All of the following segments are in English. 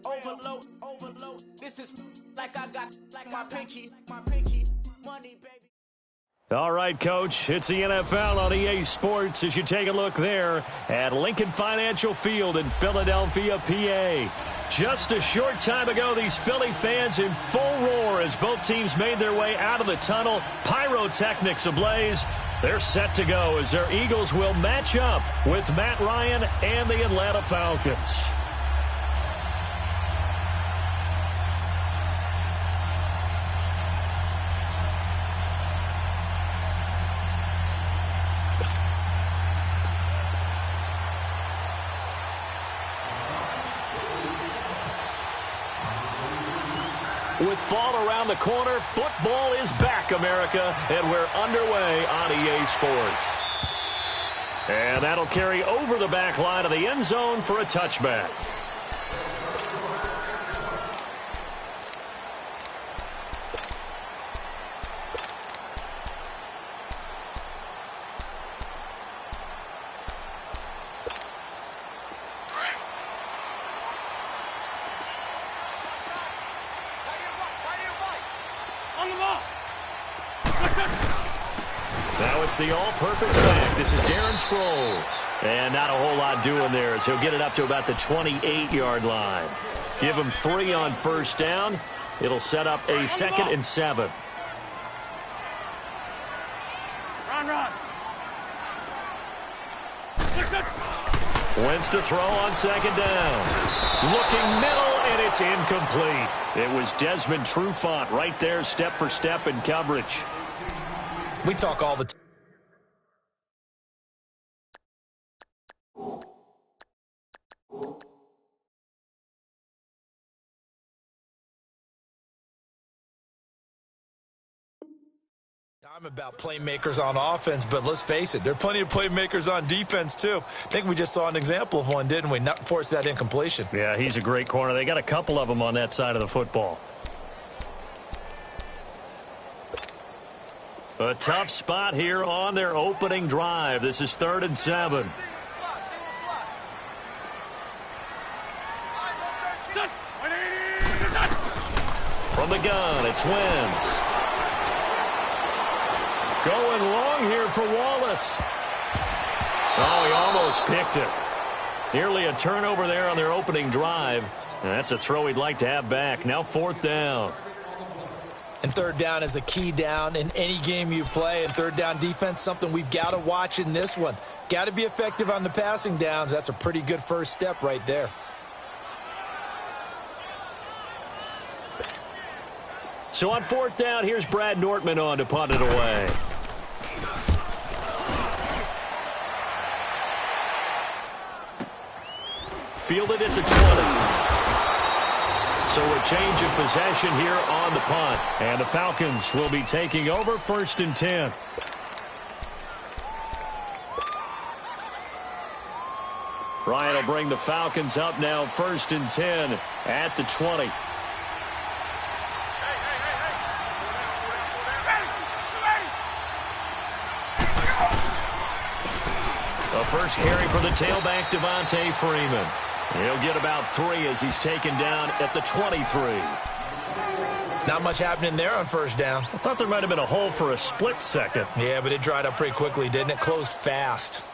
overload. This is like I got like my pinky, money, baby. All right, Coach, it's the NFL on EA Sports as you take a look there at Lincoln Financial Field in Philadelphia, PA. Just a short time ago, these Philly fans in full roar as both teams made their way out of the tunnel. Pyrotechnics ablaze. They're set to go as their Eagles will match up with Matt Ryan and the Atlanta Falcons. With fall around the corner, football is back, America, and we're underway on EA Sports. And that'll carry over the back line of the end zone for a touchback. Now it's the all-purpose back. This is Darren Sproles. And not a whole lot doing there as he'll get it up to about the 28-yard line. Give him 3 on first down. It'll set up a 2nd and 7. Run. Wentz to throw on 2nd down. Looking middle, and it's incomplete. It was Desmond Trufant right there, step for step in coverage. We talk all the time. About playmakers on offense, but let's face it, there are plenty of playmakers on defense too. I think we just saw an example of one, didn't we? Not force that incompletion. Yeah, he's a great corner. They got a couple of them on that side of the football. A tough spot here on their opening drive. This is 3rd and 7. From the gun, it's Wentz. Going long here for Wallace. Oh, he almost picked it. Nearly a turnover there on their opening drive. And that's a throw he'd like to have back. Now 4th down. And 3rd down is a key down in any game you play. And 3rd down defense, something we've got to watch in this one. Got to be effective on the passing downs. That's a pretty good first step right there. So on 4th down, here's Brad Nortman on to punt it away. Fielded at the 20. So a change of possession here on the punt. And the Falcons will be taking over 1st and 10. Ryan will bring the Falcons up now 1st and 10 at the 20. The first carry for the tailback, Devontae Freeman. He'll get about 3 as he's taken down at the 23. Not much happening there on 1st down. I thought there might have been a hole for a split second. Yeah, but it dried up pretty quickly, didn't it? Closed fast.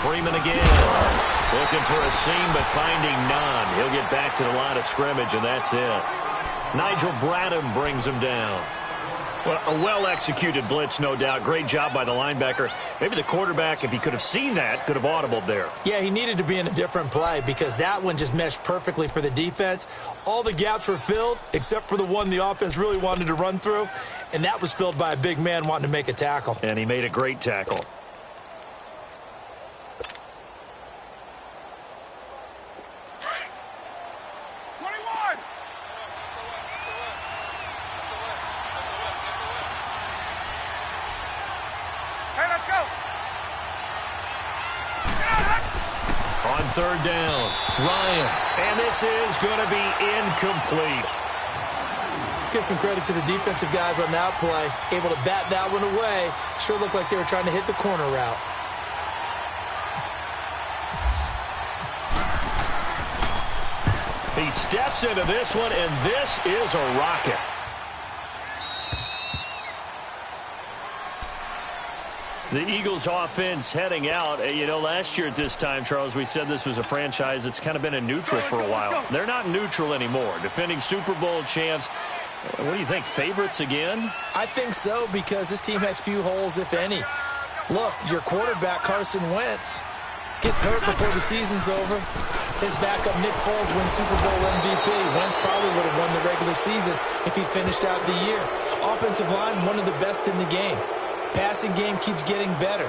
Freeman again. Looking for a seam, but finding none. He'll get back to the line of scrimmage, and that's it. Nigel Bradham brings him down. Well, a well-executed blitz, no doubt. Great job by the linebacker. Maybe the quarterback, if he could have seen that, could have audibled there. Yeah, he needed to be in a different play because that one just meshed perfectly for the defense. All the gaps were filled except for the one the offense really wanted to run through, and that was filled by a big man wanting to make a tackle. And he made a great tackle. third down. Ryan. And this is going to be incomplete. Let's give some credit to the defensive guys on that play. Able to bat that one away. Sure looked like they were trying to hit the corner route. He steps into this one, and this is a rocket. The Eagles offense heading out. You know, last year at this time, Charles, we said this was a franchise that's kind of been in neutral for a while. They're not neutral anymore. Defending Super Bowl champs. What do you think, favorites again? I think so, because this team has few holes, if any. Look, your quarterback, Carson Wentz, gets hurt before the season's over. His backup, Nick Foles, wins Super Bowl MVP. Wentz probably would have won the regular season if he finished out the year. Offensive line, one of the best in the game. Passing game keeps getting better.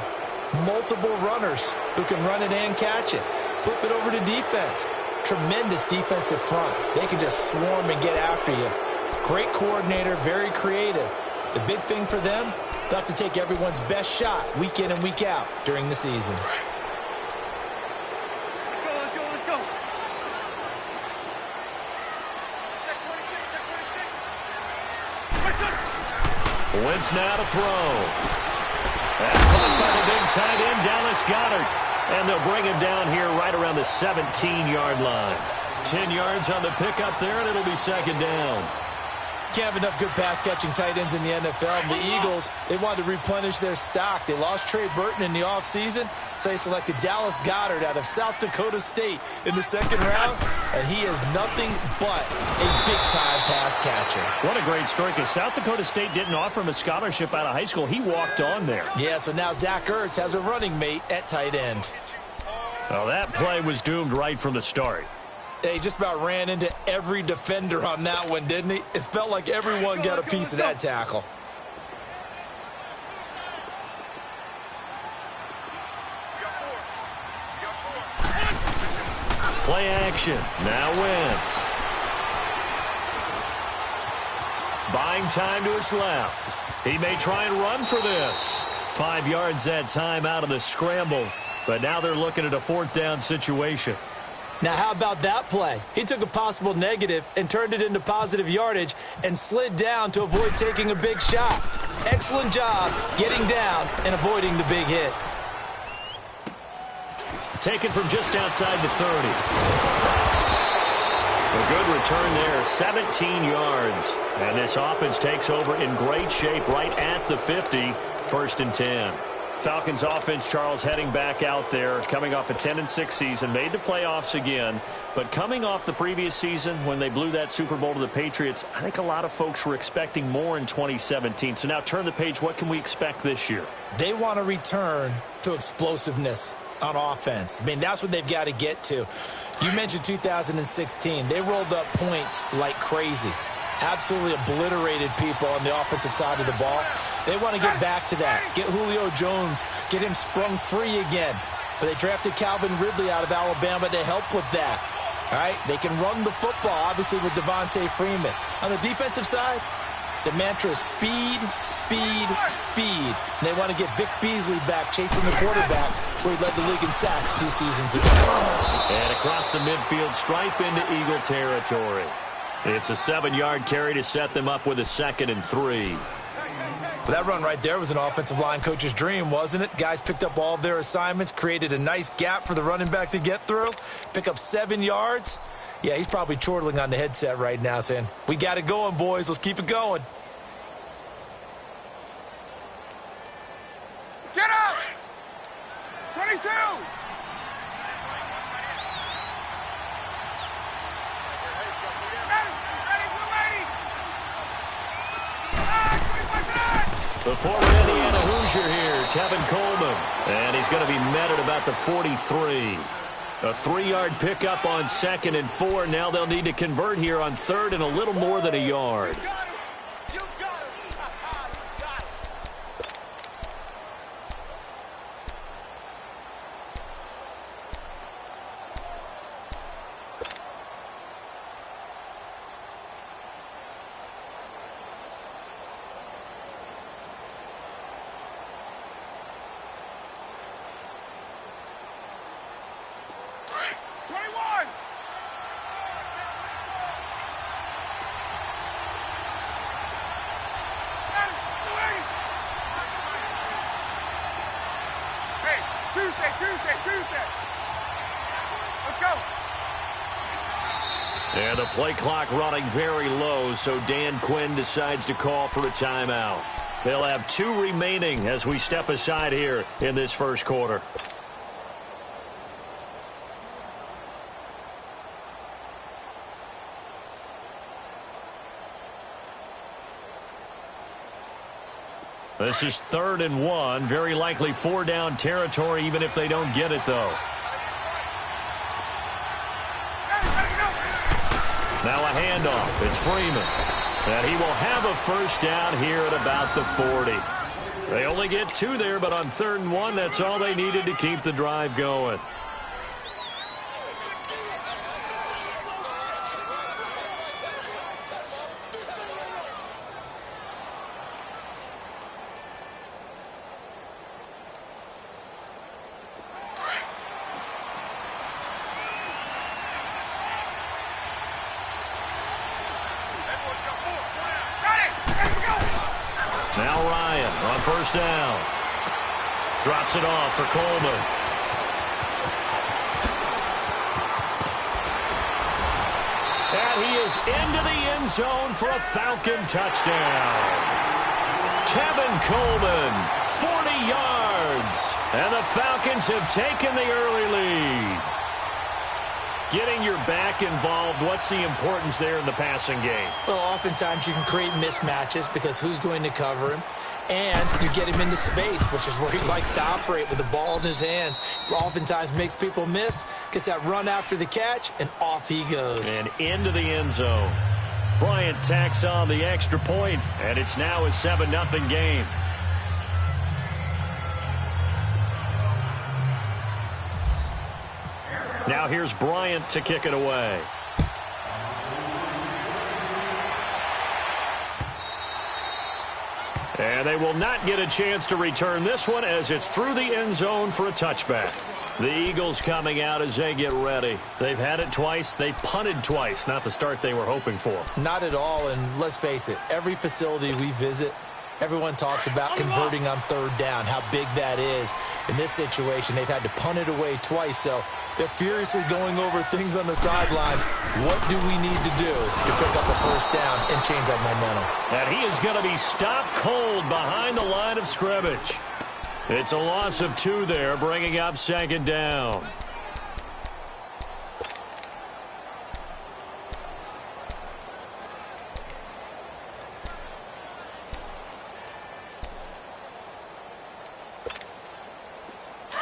Multiple runners who can run it and catch it. Flip it over to defense. Tremendous defensive front. They can just swarm and get after you. Great coordinator, very creative. The big thing for them, they'll have to take everyone's best shot week in and week out during the season. Let's go. Wentz now to throw. That's caught by the big tight end, Dallas Goedert. And they'll bring him down here right around the 17-yard line. 10 yards on the pickup there, and it'll be second down. Can't have enough good pass-catching tight ends in the NFL. And the Eagles, they wanted to replenish their stock. They lost Trey Burton in the offseason, so they selected Dallas Goedert out of South Dakota State in the second round, and he is nothing but a big-time pass catcher. What a great story, because South Dakota State didn't offer him a scholarship out of high school. He walked on there. Yeah, so now Zach Ertz has a running mate at tight end. Well, that play was doomed right from the start. He just about ran into every defender on that one, didn't he? It felt like everyone got a piece of that tackle. Play action. Now Wentz. Buying time to his left. He may try and run for this. 5 yards that time out of the scramble. But now they're looking at a fourth down situation. Now, how about that play? He took a possible negative and turned it into positive yardage and slid down to avoid taking a big shot. Excellent job getting down and avoiding the big hit. Taken from just outside the 30. A good return there, 17 yards. And this offense takes over in great shape right at the 50, 1st and 10. Falcons offense, Charles, heading back out there, coming off a 10-6 season, made the playoffs again, but coming off the previous season when they blew that Super Bowl to the Patriots, I think a lot of folks were expecting more in 2017. So now turn the page, what can we expect this year? They want to return to explosiveness on offense. I mean, that's what they've got to get to. You mentioned 2016. They rolled up points like crazy. Absolutely obliterated people on the offensive side of the ball. They want to get back to that. Get Julio Jones, get him sprung free again. But they drafted Calvin Ridley out of Alabama to help with that. All right, they can run the football, obviously, with Devontae Freeman. On the defensive side, the mantra is speed, speed, speed. And they want to get Vic Beasley back chasing the quarterback where he led the league in sacks 2 seasons ago. And across the midfield, stripe into Eagle territory. It's a 7-yard carry to set them up with a 2nd and 3. Well, that run right there was an offensive line coach's dream, wasn't it? Guys picked up all of their assignments, created a nice gap for the running back to get through, pick up 7 yards. Yeah, he's probably chortling on the headset right now saying, we got it going, boys. Let's keep it going. Get up! 22! Before Indiana Hoosier here, Tevin Coleman. And he's going to be met at about the 43. A 3-yard pickup on 2nd and 4. Now they'll need to convert here on 3rd and a little more than a yard. Tuesday. Let's go. And the play clock running very low, so Dan Quinn decides to call for a timeout. They'll have 2 remaining as we step aside here in this first quarter. This is 3rd and 1. Very likely 4-down territory, even if they don't get it, though. Now a handoff. It's Freeman. And he will have a first down here at about the 40. They only get 2 there, but on 3rd and 1, that's all they needed to keep the drive going. Now Ryan on first down. Drops it off for Coleman. And he is into the end zone for a Falcon touchdown. Tevin Coleman, 40 yards. And the Falcons have taken the early lead. Getting your back involved, what's the importance there in the passing game? Well, oftentimes you can create mismatches because who's going to cover him? And you get him into space, which is where he likes to operate with the ball in his hands. Oftentimes makes people miss, gets that run after the catch, and off he goes. And into the end zone. Bryant tacks on the extra point, and it's now a 7-0 game. Now here's Bryant to kick it away. And they will not get a chance to return this one as it's through the end zone for a touchback. The Eagles coming out as they get ready. They've had it twice. They've punted twice. Not the start they were hoping for. Not at all, and let's face it, every facility we visit, everyone talks about converting on 3rd down, how big that is. In this situation, they've had to punt it away twice, so they're furiously going over things on the sidelines. What do we need to do to pick up a first down and change our momentum? And he is going to be stopped cold behind the line of scrimmage. It's a loss of 2 there, bringing up 2nd down.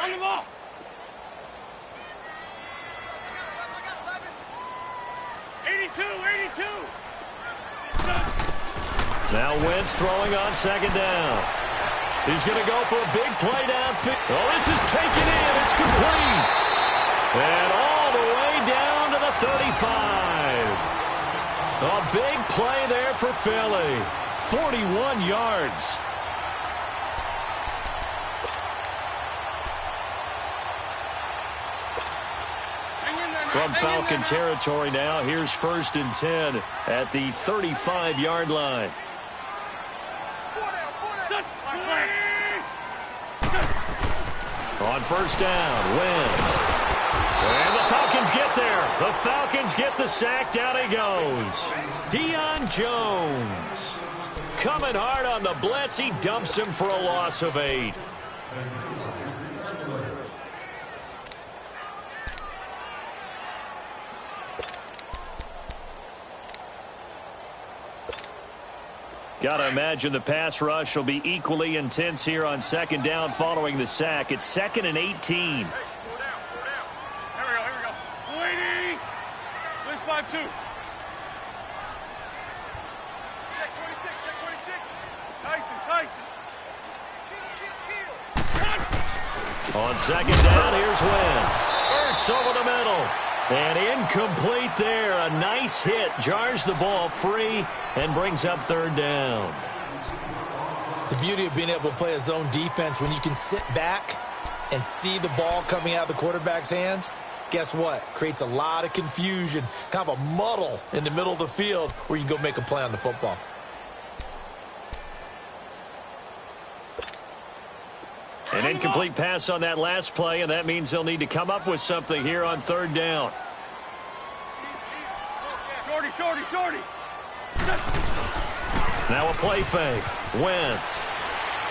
On the ball. Now Wentz throwing on 2nd down. He's going to go for a big play downfield. Oh, this is taken in. It's complete. And all the way down to the 35. A big play there for Philly. 41 yards. From Falcon territory now, here's 1st and 10 at the 35-yard line. On 1st down, Wentz. And the Falcons get there. The Falcons get the sack. Down he goes. Deion Jones. Coming hard on the blitz. He dumps him for a loss of 8. Got to imagine the pass rush will be equally intense here on 2nd down following the sack. It's 2nd and 18. Hey, go down. Here we go. Waiting. This 5-2. Check 26. Tyson. On 2nd down, here's Wentz. Burks over the middle. And incomplete there. A nice hit. Jars the ball free and brings up 3rd down. The beauty of being able to play a zone defense when you can sit back and see the ball coming out of the quarterback's hands, guess what? Creates a lot of confusion, kind of a muddle in the middle of the field where you can go make a play on the football. An incomplete pass on that last play, and that means they'll need to come up with something here on third down. Shorty, shorty, shorty. Now a play fake. Wentz.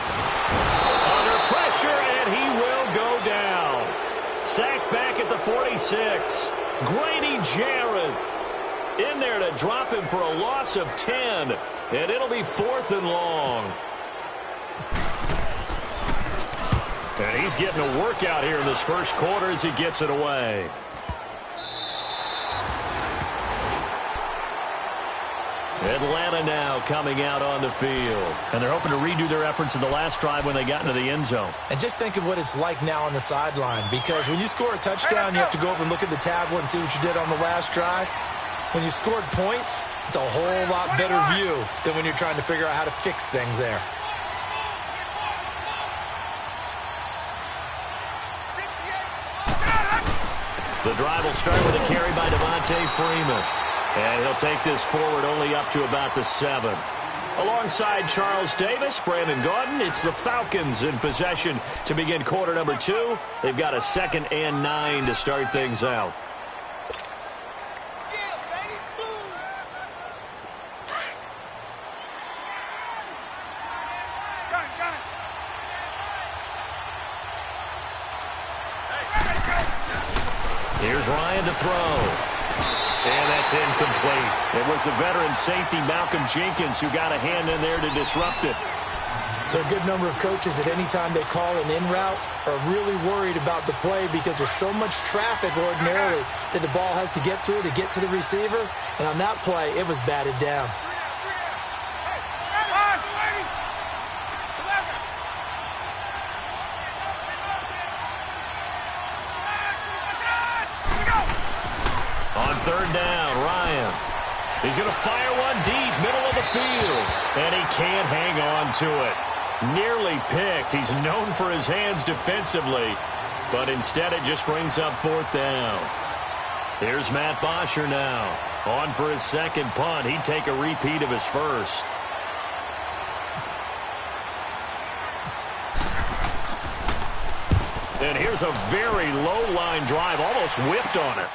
Under pressure, and he will go down. Sacked back at the 46. Grady Jarrett in there to drop him for a loss of 10. And it'll be 4th and long. And he's getting a workout here in this first quarter as he gets it away. Atlanta now coming out on the field. And they're hoping to redo their efforts in the last drive when they got into the end zone. And just think of what it's like now on the sideline, because when you score a touchdown, you have to go over and look at the tablet and see what you did on the last drive. When you scored points, it's a whole lot better view than when you're trying to figure out how to fix things there. The drive will start with a carry by Devontae Freeman. And he'll take this forward only up to about the 7. Alongside Charles Davis, Brandon Gaudin, it's the Falcons in possession to begin quarter number 2. They've got a 2nd and 9 to start things out. Here's Ryan to throw. And that's incomplete. It was the veteran safety Malcolm Jenkins who got a hand in there to disrupt it. There are a good number of coaches that any time they call an in route are really worried about the play because there's so much traffic ordinarily that the ball has to get through to get to the receiver. And on that play, it was batted down. On third down, Ryan. He's going to fire one deep, middle of the field. And he can't hang on to it. Nearly picked. He's known for his hands defensively. But instead it just brings up 4th down. Here's Matt Bosher now. On for his 2nd punt. He'd take a repeat of his first. And here's a very low-line drive. Almost whiffed on it.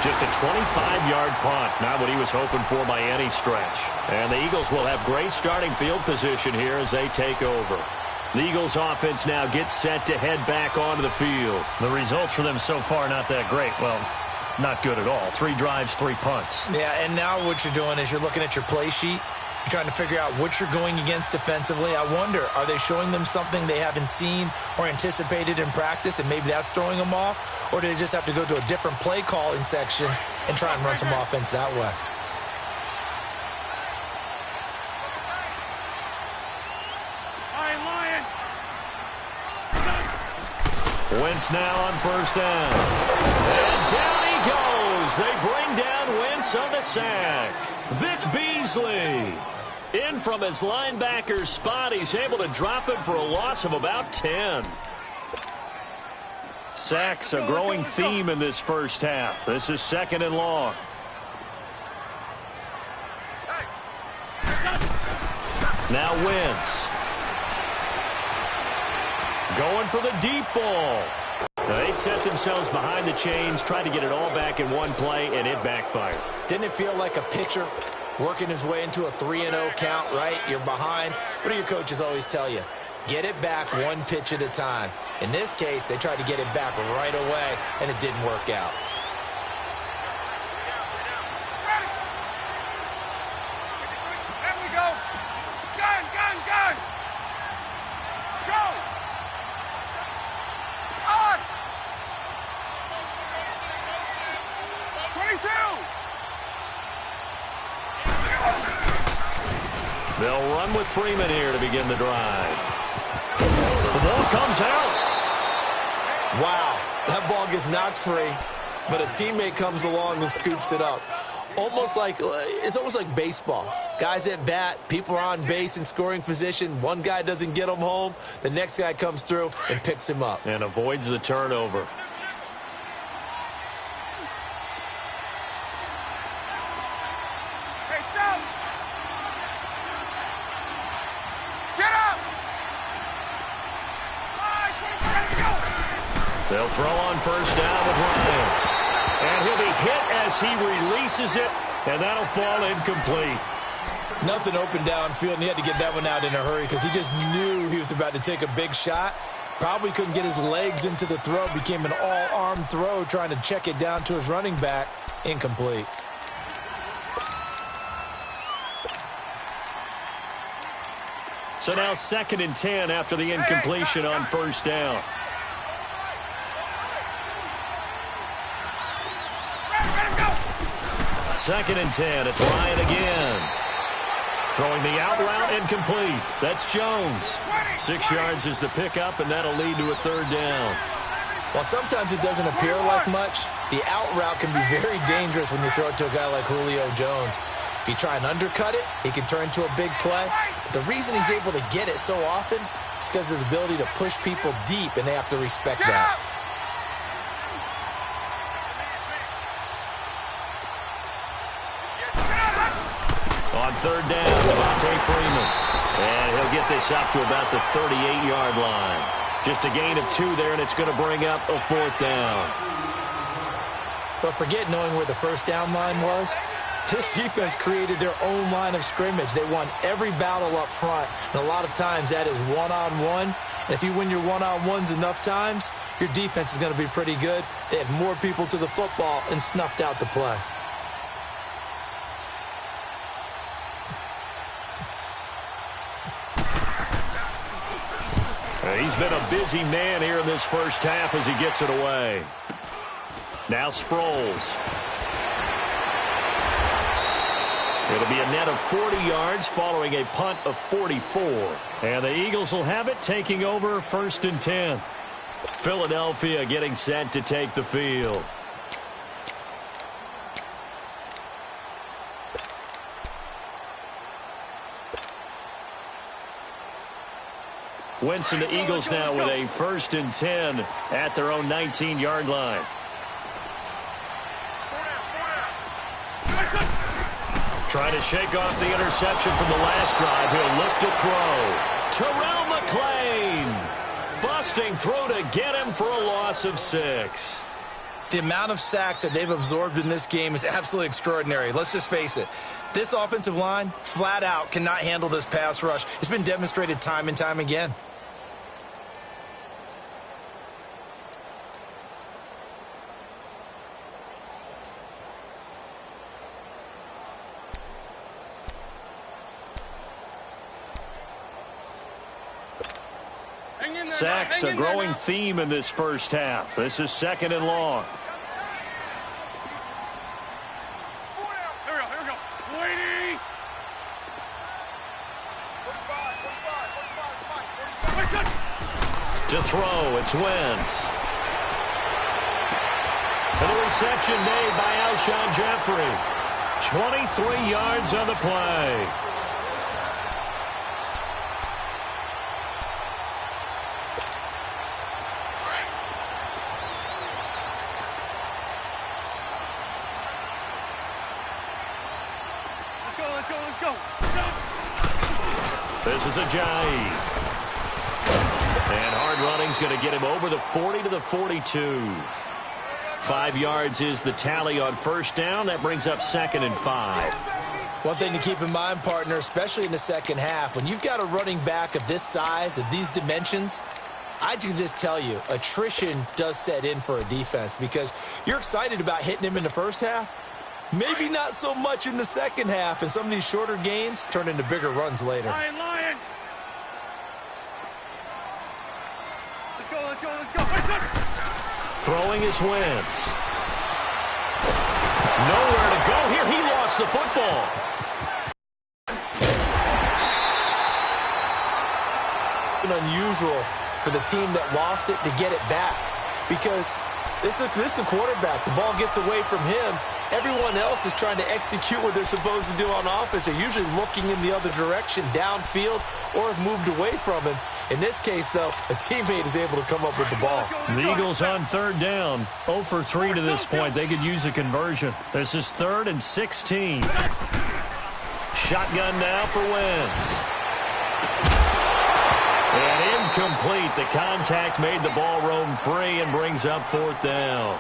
Just a 25-yard punt, not what he was hoping for by any stretch. And the Eagles will have great starting field position here as they take over. The Eagles offense now gets set to head back onto the field. The results for them so far not that great. Well, not good at all. 3 drives, 3 punts. Yeah, and now what you're doing is you're looking at your play sheet. You're trying to figure out what you're going against defensively. I wonder, are they showing them something they haven't seen or anticipated in practice, and maybe that's throwing them off? Or do they just have to go to a different play calling section and try and run some offense that way? Wentz now on first down. And down he goes. They bring down Wentz on the sack. Vic Beasley. In from his linebacker spot, he's able to drop him for a loss of about 10. Sacks a growing theme in this first half. This is 2nd and long. Now Wentz. Going for the deep ball. Now they set themselves behind the chains, tried to get it all back in one play, and it backfired. Didn't it feel like a pitcher working his way into a 3-0 count, right? You're behind. What do your coaches always tell you? Get it back one pitch at a time. In this case, they tried to get it back right away, and it didn't work out. There we go. Gun, gun, gun. Go. On. 22. They'll run with Freeman here to begin the drive. The ball comes out. Wow, that ball gets knocked free, but a teammate comes along and scoops it up. It's almost like baseball. Guys at bat, people are on base in scoring position. One guy doesn't get him home. The next guy comes through and picks him up. And avoids the turnover. Hey, Sam. Get up. They'll throw on first down with Ryan. And he'll be hit as he releases it, and that'll fall incomplete. Nothing open downfield, and he had to get that one out in a hurry because he just knew he was about to take a big shot. Probably couldn't get his legs into the throw. Became an all-arm throw trying to check it down to his running back. Incomplete. So now 2nd and 10 after the incompletion on first down. Second and 10. It's Ryan again. Throwing the out route incomplete. That's Jones. 6 yards is the pickup, and that'll lead to a 3rd down. While sometimes it doesn't appear like much, the out route can be very dangerous when you throw it to a guy like Julio Jones. If you try and undercut it, he can turn into a big play. But the reason he's able to get it so often is because of his ability to push people deep, and they have to respect that. On 3rd down, Devontae Freeman. And he'll get this up to about the 38-yard line. Just a gain of 2 there, and it's going to bring up a 4th down. But forget knowing where the first down line was. This defense created their own line of scrimmage. They won every battle up front, and a lot of times that is one-on-one. And if you win your one-on-ones enough times, your defense is going to be pretty good. They had more people to the football and snuffed out the play. He's been a busy man here in this first half as he gets it away. Now Sproles. It'll be a net of 40 yards following a punt of 44. And the Eagles will have it, taking over 1st and 10. Philadelphia getting set to take the field. Wentz and the Eagles now with a 1st and 10 at their own 19-yard line. Trying to shake off the interception from the last drive. He'll look to throw. Terrell McClain. Busting through to get him for a loss of 6. The amount of sacks that they've absorbed in this game is absolutely extraordinary. Let's just face it. This offensive line, flat out, cannot handle this pass rush. It's been demonstrated time and time again. Sacks, a growing theme in this first half. This is 2nd and long. Here we go. Lady! To throw, it's Wentz. And the reception made by Alshon Jeffrey. 23 yards on the play. Let's go. This is Ajayi. And hard running's going to get him over the 40 to the 42. 5 yards is the tally on first down. That brings up 2nd and 5. One thing to keep in mind, partner, especially in the second half, when you've got a running back of this size, of these dimensions, I can just tell you, attrition does set in for a defense because you're excited about hitting him in the first half. Maybe not so much in the second half, and some of these shorter gains turn into bigger runs later. Lion. Let's go. Throwing is Wentz. Nowhere to go here. He lost the football. Unusual for the team that lost it to get it back because this is the quarterback. The ball gets away from him. Everyone else is trying to execute what they're supposed to do on offense. They're usually looking in the other direction, downfield, or have moved away from him. In this case, though, a teammate is able to come up with the ball. The Eagles on 3rd down. 0 for 3 to this point. They could use a conversion. This is 3rd and 16. Shotgun now for Wentz. And incomplete. The contact made the ball roam free and brings up 4th down.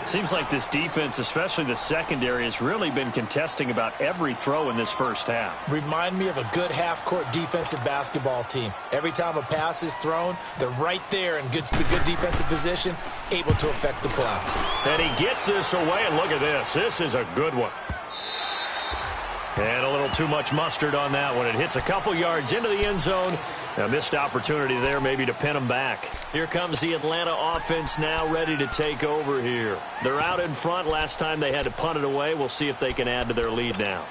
Seems like this defense, especially the secondary, has really been contesting about every throw in this first half. Remind me of a good half-court defensive basketball team. Every time a pass is thrown, they're right there in good defensive position, able to affect the play. And he gets this away, and look at this. This is a good one. And a little too much mustard on that one. It hits a couple yards into the end zone. A missed opportunity there maybe to pin him back. Here comes the Atlanta offense now ready to take over here. They're out in front. Last time they had to punt it away. We'll see if they can add to their lead now.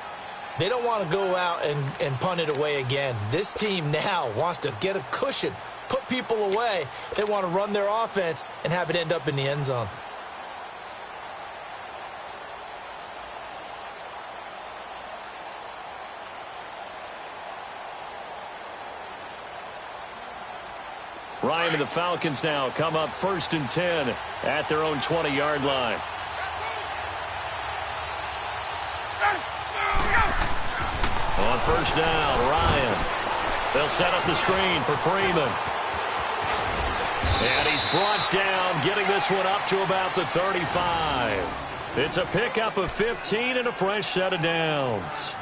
They don't want to go out and punt it away again. This team now wants to get a cushion, put people away. They want to run their offense and have it end up in the end zone. Ryan and the Falcons now come up 1st and 10 at their own 20-yard line. On 1st down, Ryan. They'll set up the screen for Freeman. And he's brought down, getting this one up to about the 35. It's a pickup of 15 and a fresh set of downs.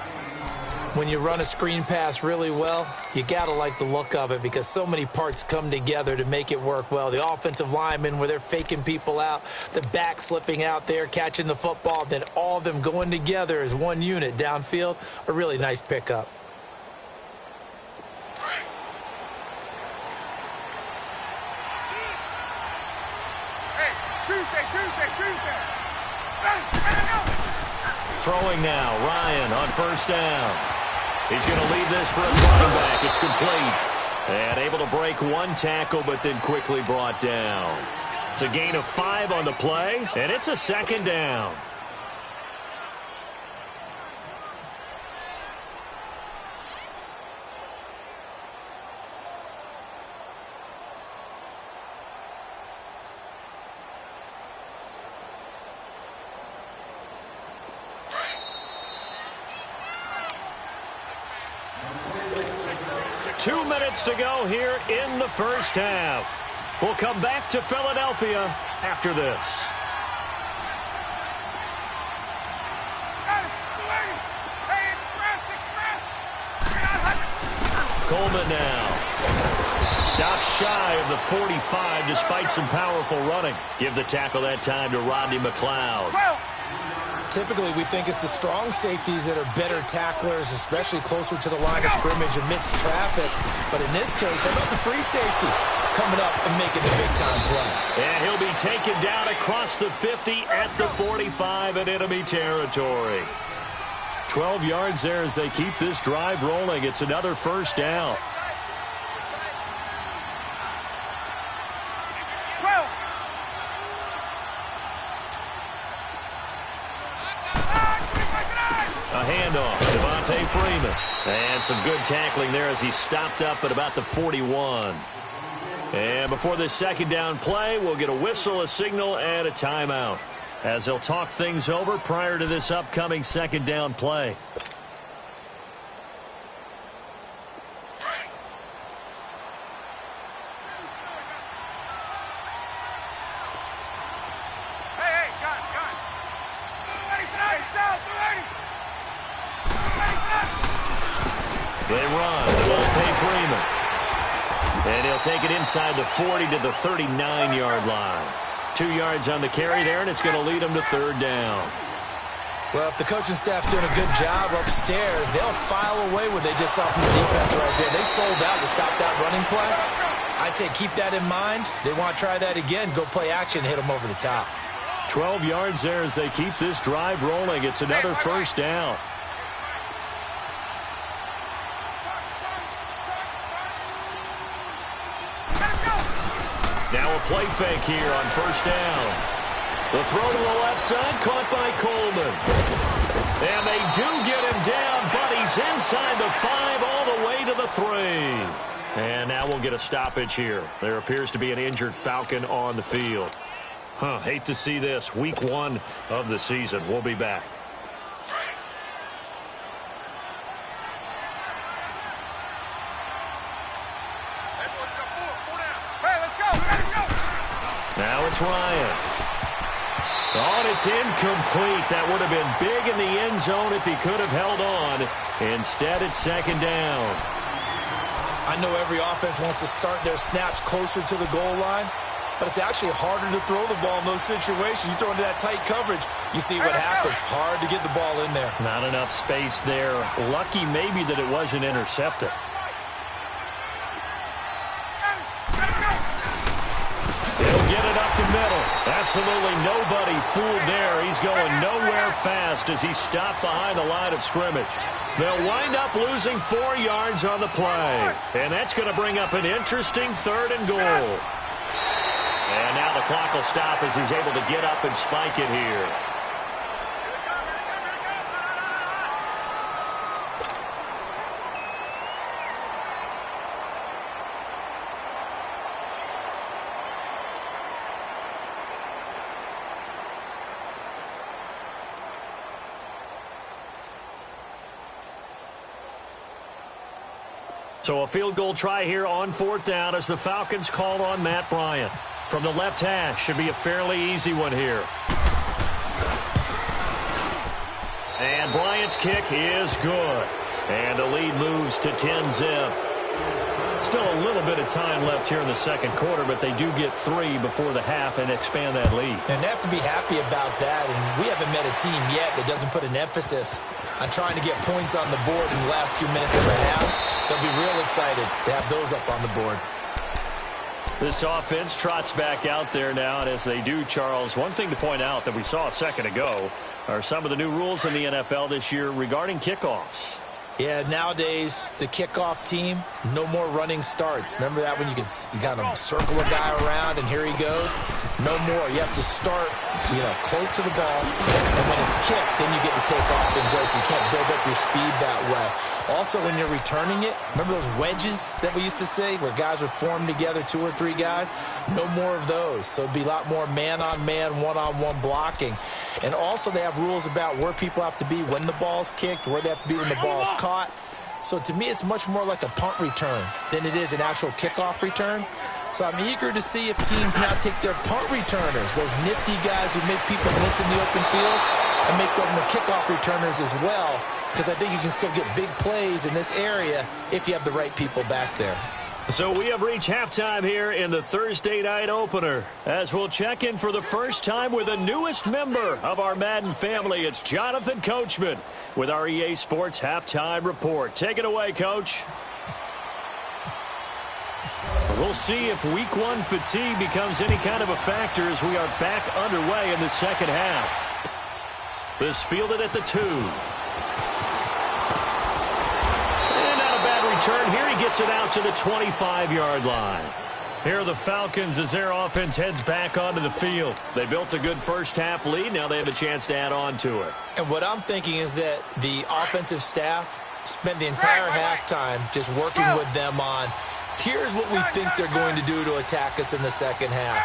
When you run a screen pass really well, you got to like the look of it because so many parts come together to make it work well. The offensive linemen where they're faking people out, the back slipping out there, catching the football, then all of them going together as one unit downfield, a really nice pickup. Hey, Tuesday. Throwing now, Ryan on 1st down. He's going to leave this for a running back. It's complete. And able to break one tackle, but then quickly brought down. It's a gain of 5 on the play, and it's a 2nd down. Two minutes to go here in the first half. We'll come back to Philadelphia after this. Coleman now. Stops shy of the 45 despite some powerful running. Give the tackle that time to Rodney McLeod. Typically, we think it's the strong safeties that are better tacklers, especially closer to the line of scrimmage amidst traffic. But in this case, how about the free safety coming up and making the big-time play? And he'll be taken down across the 50 at the 45 in enemy territory. 12 yards there as they keep this drive rolling. It's another 1st down. A handoff, Devontae Freeman. And some good tackling there as he stopped up at about the 41. And before this 2nd down play, we'll get a whistle, a signal, and a timeout as they'll talk things over prior to this upcoming 2nd down play. They run, Devontae Freeman. And he'll take it inside the 40 to the 39-yard line. 2 yards on the carry there, and it's going to lead them to 3rd down. Well, if the coaching staff's doing a good job upstairs, they'll file away what they just saw from the defense right there. They sold out to stop that running play. I'd say keep that in mind. They want to try that again, go play action, hit them over the top. 12 yards there as they keep this drive rolling. It's another 1st down. Now a play fake here on 1st down. The throw to the left side, caught by Coleman. And they do get him down, but he's inside the 5 all the way to the 3. And now we'll get a stoppage here. There appears to be an injured Falcon on the field. Hate to see this. Week 1 of the season. We'll be back. Now it's Ryan. Oh, and it's incomplete. That would have been big in the end zone if he could have held on. Instead, it's second down. I know every offense wants to start their snaps closer to the goal line, but it's actually harder to throw the ball in those situations. You throw into that tight coverage, you see what happens. Hard to get the ball in there. Not enough space there. Lucky maybe that it wasn't intercepted. He'll get it up the middle. Absolutely nobody fooled there. He's going nowhere fast as he's stopped behind the line of scrimmage. They'll wind up losing 4 yards on the play. And that's going to bring up an interesting 3rd and goal. And now the clock will stop as he's able to get up and spike it here. So a field goal try here on 4th down as the Falcons call on Matt Bryant. From the left hash, should be a fairly easy one here. And Bryant's kick is good. And the lead moves to 10-zip. Still a little bit of time left here in the second quarter, but they do get 3 before the half and expand that lead. And they have to be happy about that. And we haven't met a team yet that doesn't put an emphasis on trying to get points on the board in the last 2 minutes of the half. They'll be real excited to have those up on the board. This offense trots back out there now, and as they do, Charles, one thing to point out that we saw a second ago are some of the new rules in the NFL this year regarding kickoffs. Yeah, nowadays, the kickoff team, no more running starts. Remember that when you kind of circle a guy around and here he goes? No more. You have to start, close to the ball, and when it's kicked, then you get to take off and go, so you can't build up your speed that way. Also, when you're returning it, remember those wedges that we used to say where guys would form together, 2 or 3 guys? No more of those. So it'd be a lot more man-on-man, one-on-one blocking. And also they have rules about where people have to be when the ball's kicked, where they have to be when the ball's caught. So to me, it's much more like a punt return than it is an actual kickoff return. So I'm eager to see if teams now take their punt returners, those nifty guys who make people miss in the open field, and make them the kickoff returners as well, because I think you can still get big plays in this area if you have the right people back there. So we have reached halftime here in the Thursday night opener. As we'll check in for the first time with the newest member of our Madden family, it's Jonathan Coachman with our EA Sports Halftime Report. Take it away, Coach. We'll see if Week 1 fatigue becomes any kind of a factor as we are back underway in the second half. This fielded at the 2. Turn here, he gets it out to the 25-yard line. Here are the Falcons as their offense heads back onto the field. They built a good first-half lead. Now they have a chance to add on to it. And what I'm thinking is that the offensive staff spent the entire halftime just working with them on, here's what we think they're going to do to attack us in the second half.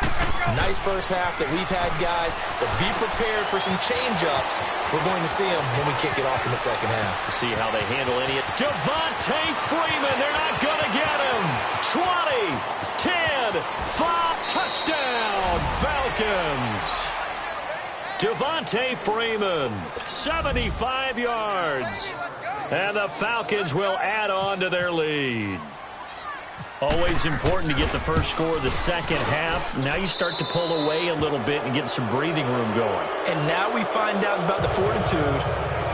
Nice first half that we've had, guys, but be prepared for some change-ups. We're going to see them when we kick it off in the second half. To see how they handle any. Devontae Freeman, they're not going to get him. 20, 10, 5, touchdown, Falcons. Devontae Freeman, 75 yards. And the Falcons will add on to their lead. Always important to get the first score of the second half. Now you start to pull away a little bit and get some breathing room going. And now we find out about the fortitude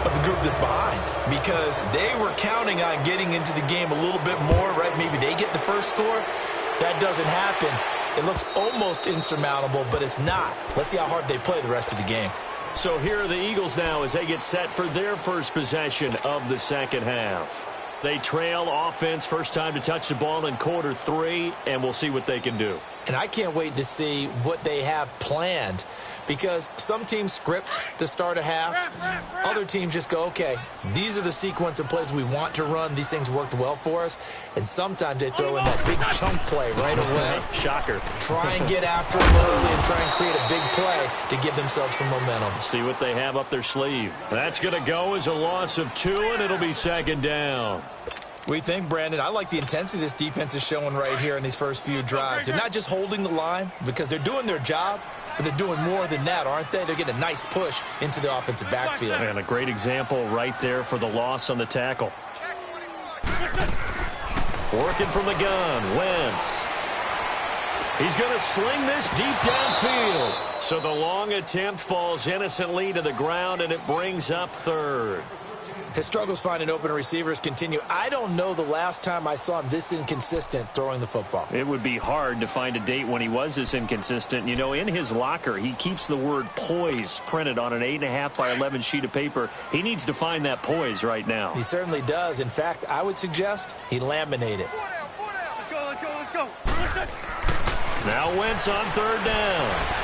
of the group that's behind, because they were counting on getting into the game a little bit more, right? Maybe they get the first score. That doesn't happen. It looks almost insurmountable, but it's not. Let's see how hard they play the rest of the game. So here are the Eagles now as they get set for their first possession of the second half. They trail offense, first time to touch the ball in quarter 3, and we'll see what they can do. And I can't wait to see what they have planned, because some teams script to start a half. Other teams just go, okay, these are the sequence of plays we want to run. These things worked well for us. And sometimes they throw in that big chunk play right away. Shocker. Try and get after them early and try and create a big play to give themselves some momentum. See what they have up their sleeve. That's going to go as a loss of 2, and it'll be second down. What do you think, Brandon? I like the intensity this defense is showing right here in these first few drives. They're not just holding the line because they're doing their job, but they're doing more than that, aren't they? They're getting a nice push into the offensive backfield. And a great example right there for the loss on the tackle. Working from the gun, Wentz. He's going to sling this deep downfield. So the long attempt falls innocently to the ground, and it brings up third. His struggles finding open receivers continue. I don't know the last time I saw him this inconsistent throwing the football. It would be hard to find a date when he was this inconsistent. You know, in his locker, he keeps the word poise printed on an 8.5 by 11 sheet of paper. He needs to find that poise right now. He certainly does. In fact, I would suggest he laminate it. Let's go, let's go, let's go. Now Wentz on third down.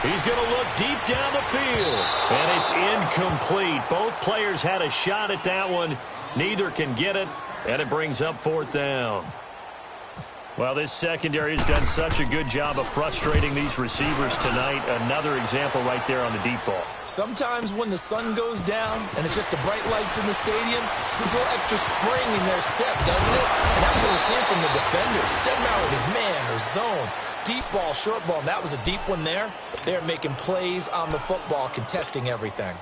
He's going to look deep down the field. And it's incomplete. Both players had a shot at that one. Neither can get it. And it brings up fourth down. Well, this secondary has done such a good job of frustrating these receivers tonight. Another example right there on the deep ball. Sometimes when the sun goes down and it's just the bright lights in the stadium, there's a little extra spring in their step, doesn't it? And that's what we're seeing from the defenders. Doesn't matter if it's man or zone. Deep ball, short ball, and that was a deep one there. They're making plays on the football, contesting everything.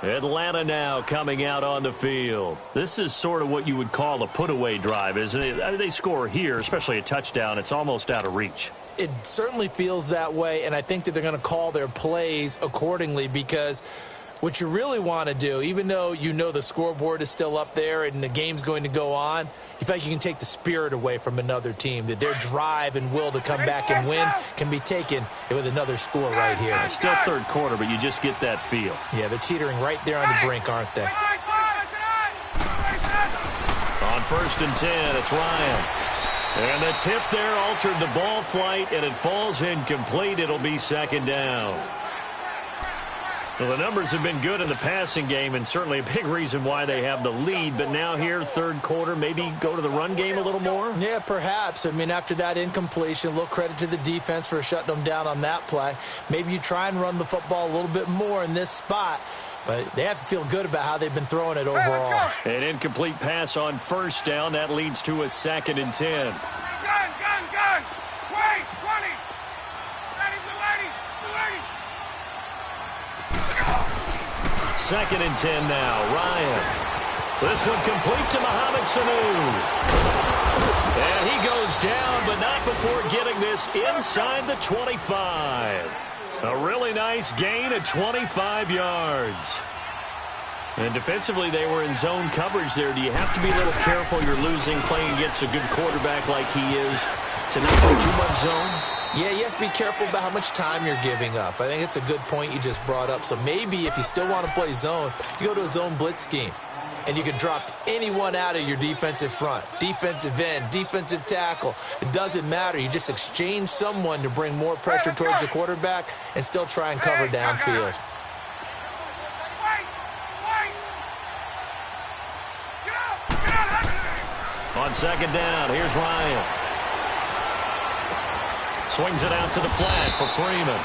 Atlanta now coming out on the field. This is sort of what you would call a put-away drive, isn't it? I mean, they score here, especially a touchdown. It's almost out of reach. It certainly feels that way, and I think that they're going to call their plays accordingly because what you really want to do, even though you know the scoreboard is still up there and the game's going to go on, you feel like you can take the spirit away from another team, that their drive and will to come back and win can be taken with another score right here. It's still third quarter, but you just get that feel. Yeah, they're teetering right there on the brink, aren't they? On 1st and 10, it's Ryan. And the tip there altered the ball flight, and it falls incomplete. It'll be second down. Well, the numbers have been good in the passing game, and certainly a big reason why they have the lead. But now here, third quarter, maybe go to the run game a little more? Yeah, perhaps. I mean, after that incompletion, a little credit to the defense for shutting them down on that play. Maybe you try and run the football a little bit more in this spot. But they have to feel good about how they've been throwing it overall. An incomplete pass on first down. That leads to a 2nd and 10. Gun. 20. Ready, blue lady. 2nd and 10 now. Ryan. This one complete to Mohamed Sanu. And he goes down, but not before getting this inside the 25. A really nice gain of 25 yards. And defensively, they were in zone coverage there. Do you have to be a little careful? You're losing playing against a good quarterback like he is to not go too much zone? Yeah, you have to be careful about how much time you're giving up. I think it's a good point you just brought up. So maybe if you still want to play zone, you go to a zone blitz scheme. And you can drop anyone out of your defensive front, defensive end, defensive tackle. It doesn't matter. You just exchange someone to bring more pressure towards the quarterback and still try and cover downfield. On 2nd down, here's Ryan. Swings it out to the flat for Freeman.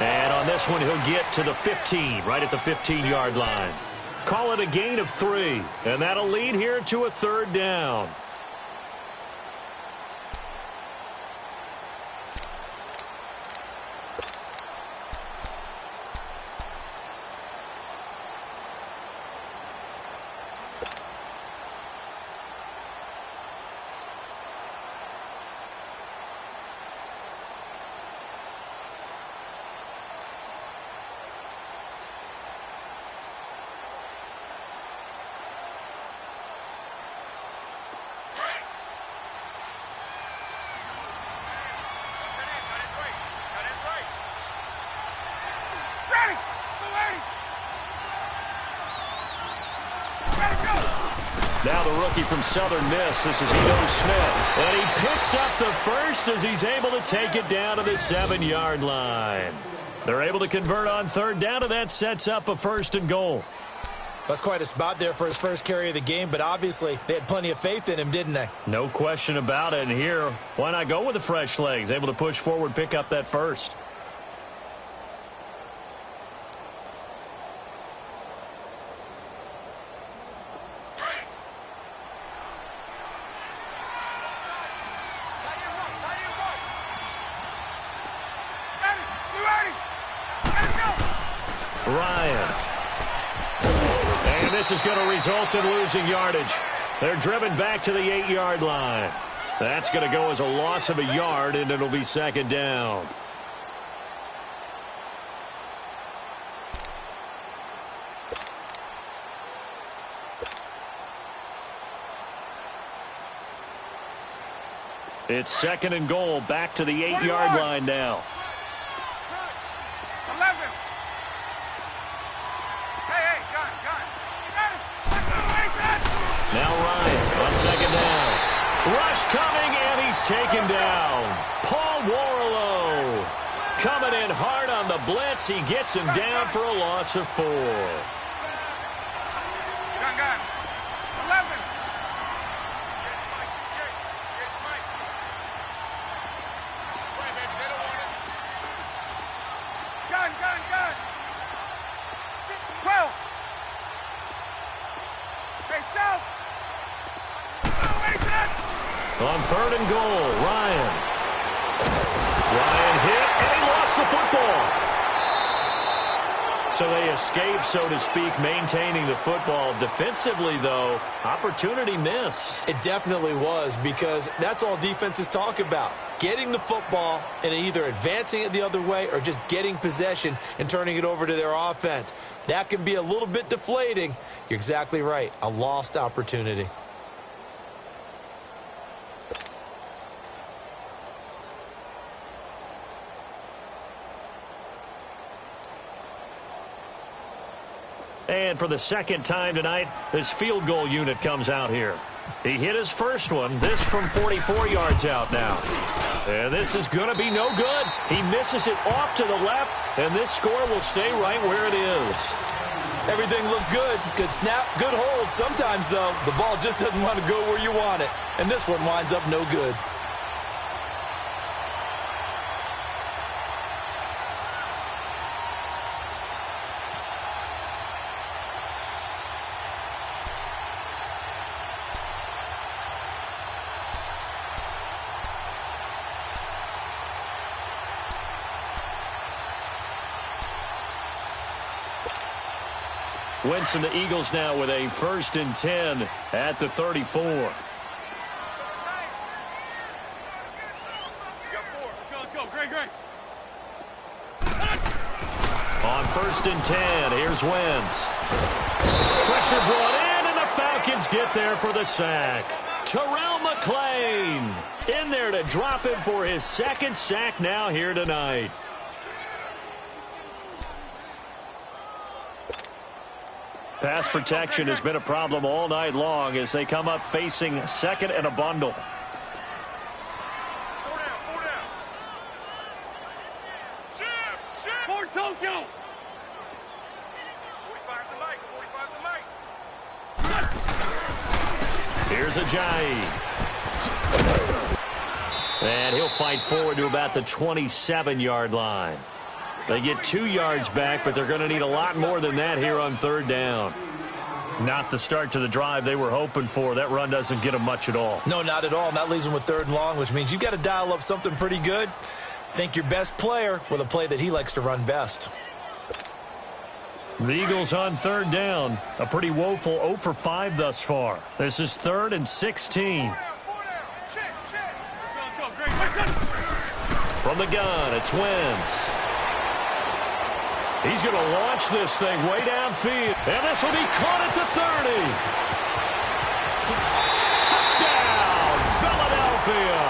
And on this one, he'll get to the 15, right at the 15-yard line. Call it a gain of 3, and that'll lead here to a 3rd down. Now the rookie from Southern Miss, this is Ito Smith. And he picks up the first as he's able to take it down to the 7-yard line. They're able to convert on 3rd down, and that sets up a 1st and goal. That's quite a spot there for his first carry of the game, but obviously they had plenty of faith in him, didn't they? No question about it. And here, why not go with the fresh legs? Able to push forward, pick up that first. Ryan. And this is going to result in losing yardage. They're driven back to the 8-yard line. That's going to go as a loss of a yard, and it'll be second down. It's second and goal, back to the 8-yard line now. 11. Hey, gun. Now Ryan on second down. Rush coming, and he's taken down. Paul Warlow coming in hard on the blitz. He gets him down for a loss of 4. Gun. 11. Gun. 12. Hey, south. On third and goal, Ryan hit, and he lost the football. So they escape, so to speak, maintaining the football. Defensively, though, opportunity miss. It definitely was, because that's all defenses talk about. Getting the football and either advancing it the other way or just getting possession and turning it over to their offense. That can be a little bit deflating. You're exactly right. A lost opportunity. And for the second time tonight, this field goal unit comes out here. He hit his first one, this from 44 yards out now. And this is going to be no good. He misses it off to the left, and this score will stay right where it is. Everything looked good. Good snap, good hold. Sometimes, though, the ball just doesn't want to go where you want it. And this one winds up no good. Wentz and the Eagles now with a 1st and 10 at the 34. Let's go. Great. On 1st and 10, here's Wentz. Pressure brought in, and the Falcons get there for the sack. Terrell McClain in there to drop him for his 2nd sack now here tonight. Pass protection has been a problem all night long as they come up facing 2nd and a bundle. 4 down. Shift. Fort Tokyo. 45 the light. Here's Ajayi. And he'll fight forward to about the 27-yard line. They get 2 yards back, but they're going to need a lot more than that here on 3rd down. Not the start to the drive they were hoping for. That run doesn't get them much at all. No, not at all. And that leaves them with 3rd and long, which means you've got to dial up something pretty good. Think your best player with a play that he likes to run best. The Eagles on 3rd down. A pretty woeful 0 for 5 thus far. This is 3rd and 16. Let's go. Great. From the gun, it's Wentz. He's going to launch this thing way downfield. And this will be caught at the 30. Touchdown, Philadelphia.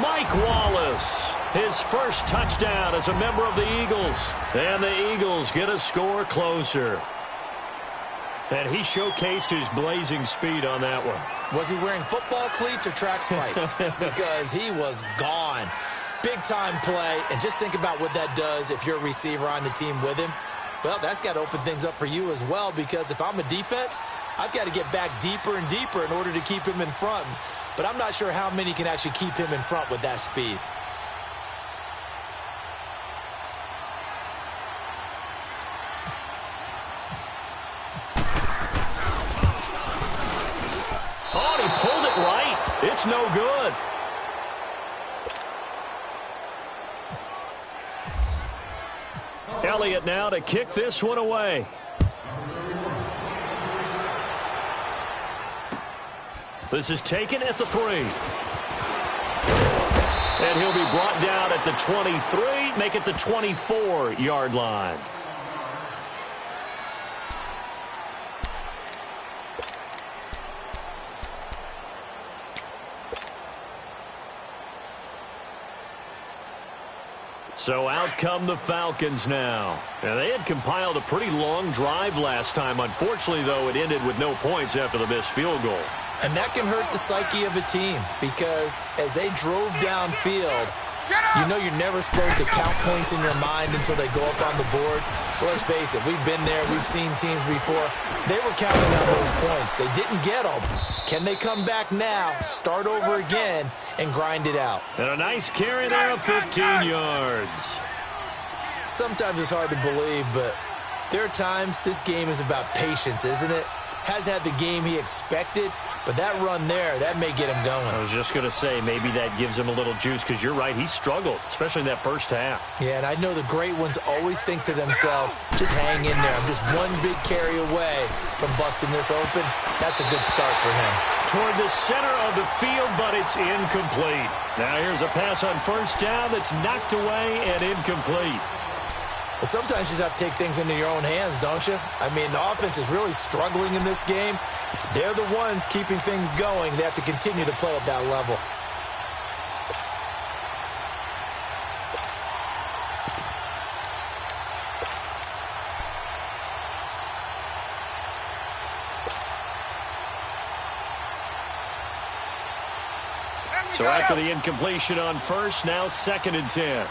Mike Wallace, his first touchdown as a member of the Eagles. And the Eagles get a score closer. And he showcased his blazing speed on that one. Was he wearing football cleats or track spikes? Because he was gone. Big-time play, and just think about what that does if you're a receiver on the team with him. Well, that's got to open things up for you as well, because if I'm a defense, I've got to get back deeper and deeper in order to keep him in front. But I'm not sure how many can actually keep him in front with that speed. Oh, he pulled it right. It's no good. Elliott now to kick this one away. This is taken at the 3. And he'll be brought down at the 23, make it the 24-yard line. So out come the Falcons now. And they had compiled a pretty long drive last time. Unfortunately, though, it ended with no points after the missed field goal. And that can hurt the psyche of a team because as they drove downfield, you know you're never supposed to count points in your mind until they go up on the board. Well, let's face it, we've been there. We've seen teams before. They were counting on those points. They didn't get them. Can they come back now, start over again, and grind it out? And a nice carry there of 15 yards. Sometimes it's hard to believe, but there are times this game is about patience, isn't it? Has had the game he expected, but that run there, that may get him going. I was just going to say, maybe that gives him a little juice because you're right, he struggled, especially in that first half. Yeah, and I know the great ones always think to themselves, just hang in there. I'm just one big carry away from busting this open. That's a good start for him. Toward the center of the field, but it's incomplete. Now here's a pass on first down that's knocked away and incomplete. Well, sometimes you just have to take things into your own hands, don't you? I mean, the offense is really struggling in this game. They're the ones keeping things going. They have to continue to play at that level. So after the incompletion on first, now 2nd and 10.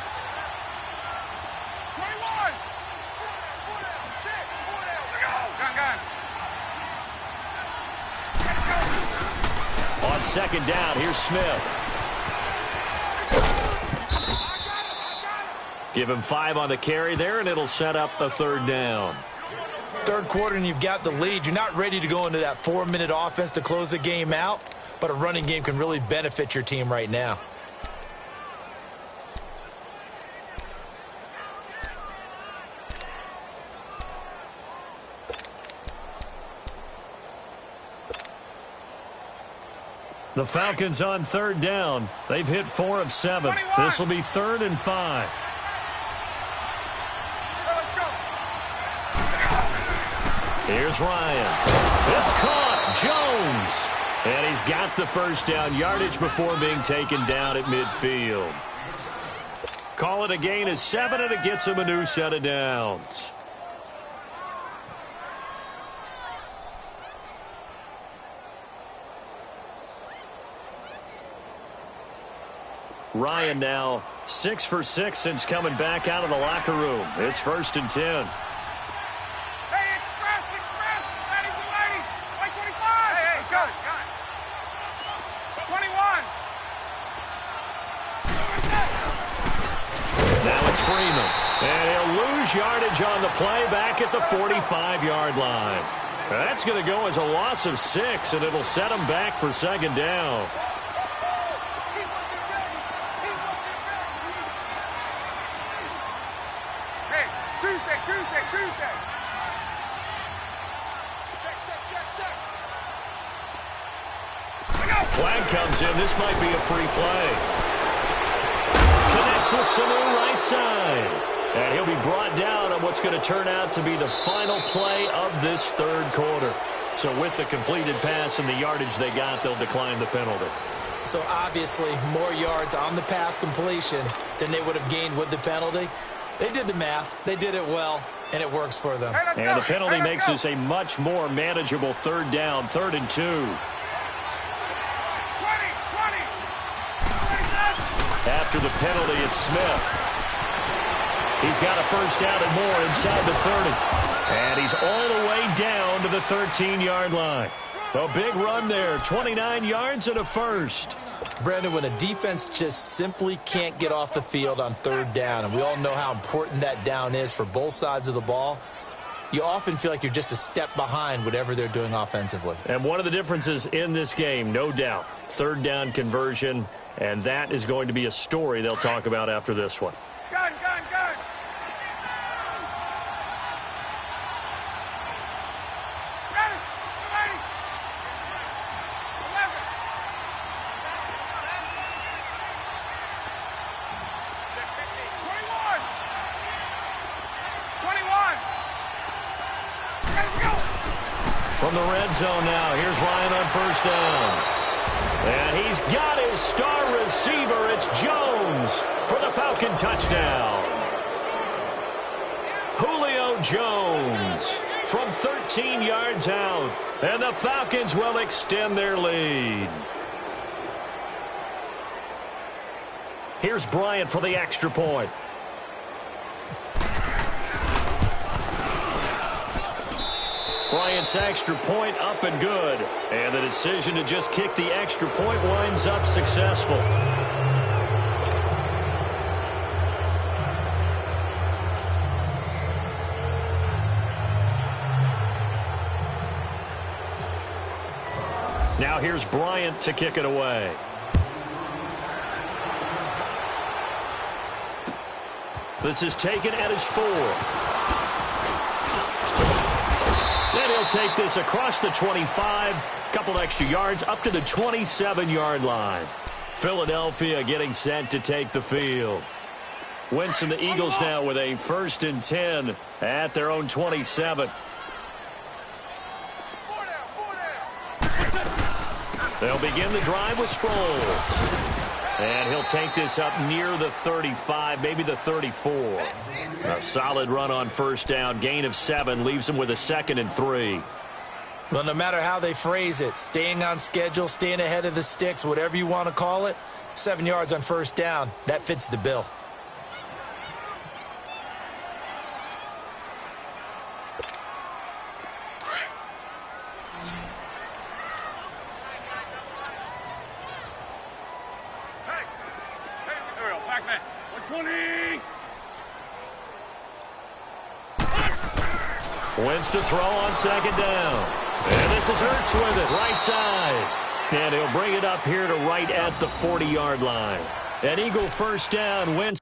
On 2nd down, here's Smith. Give him 5 on the carry there, and it'll set up a 3rd down. Third quarter, and you've got the lead. You're not ready to go into that 4-minute offense to close the game out, but a running game can really benefit your team right now. The Falcons on 3rd down. They've hit 4 of 7. This will be 3rd and 5. Here's Ryan. It's caught. Jones. And he's got the first down yardage before being taken down at midfield. Call it a gain of 7, and it gets him a new set of downs. Ryan now 6 for 6 since coming back out of the locker room. It's 1st and 10. Hey, express, 9280, 25. Hey, let's go. 21. Now it's Freeman. And he'll lose yardage on the play back at the 45-yard line. That's going to go as a loss of 6, and it'll set him back for 2nd down. Tuesday. Flag comes in. This might be a free play. Connects with Sanu right side. And he'll be brought down on what's going to turn out to be the final play of this 3rd quarter. So with the completed pass and the yardage they got, they'll decline the penalty. So obviously more yards on the pass completion than they would have gained with the penalty. They did the math. They did it well, and it works for them. And the penalty makes this a much more manageable 3rd down, 3rd and 2. 20. After the penalty, it's Smith. He's got a first down and more inside the 30. And he's all the way down to the 13-yard line. A big run there, 29 yards and a first. Brandon, when a defense just simply can't get off the field on 3rd down, and we all know how important that down is for both sides of the ball, you often feel like you're just a step behind whatever they're doing offensively. And one of the differences in this game, no doubt, 3rd down conversion, and that is going to be a story they'll talk about after this one. Gun. from the red zone now. Here's Ryan on first down. And he's got his star receiver. It's Jones for the Falcon touchdown. Julio Jones from 13 yards out. And the Falcons will extend their lead. Here's Bryant for the extra point. Bryant's extra point up and good. And the decision to just kick the extra point winds up successful. Now here's Bryant to kick it away. This is taken at his 4. Then he'll take this across the 25, couple extra yards up to the 27-yard line. Philadelphia getting set to take the field. Wentz and the Eagles now with a 1st and 10 at their own 27. They'll begin the drive with Sproles. And he'll take this up near the 35, maybe the 34. A solid run on first down. Gain of 7 leaves him with a 2nd and 3. Well, no matter how they phrase it, staying on schedule, staying ahead of the sticks, whatever you want to call it, 7 yards on first down, that fits the bill. Wentz to throw on 2nd down. And this is Hurts with it, right side. And he'll bring it up here to right at the 40-yard line. An Eagle first down. Wentz.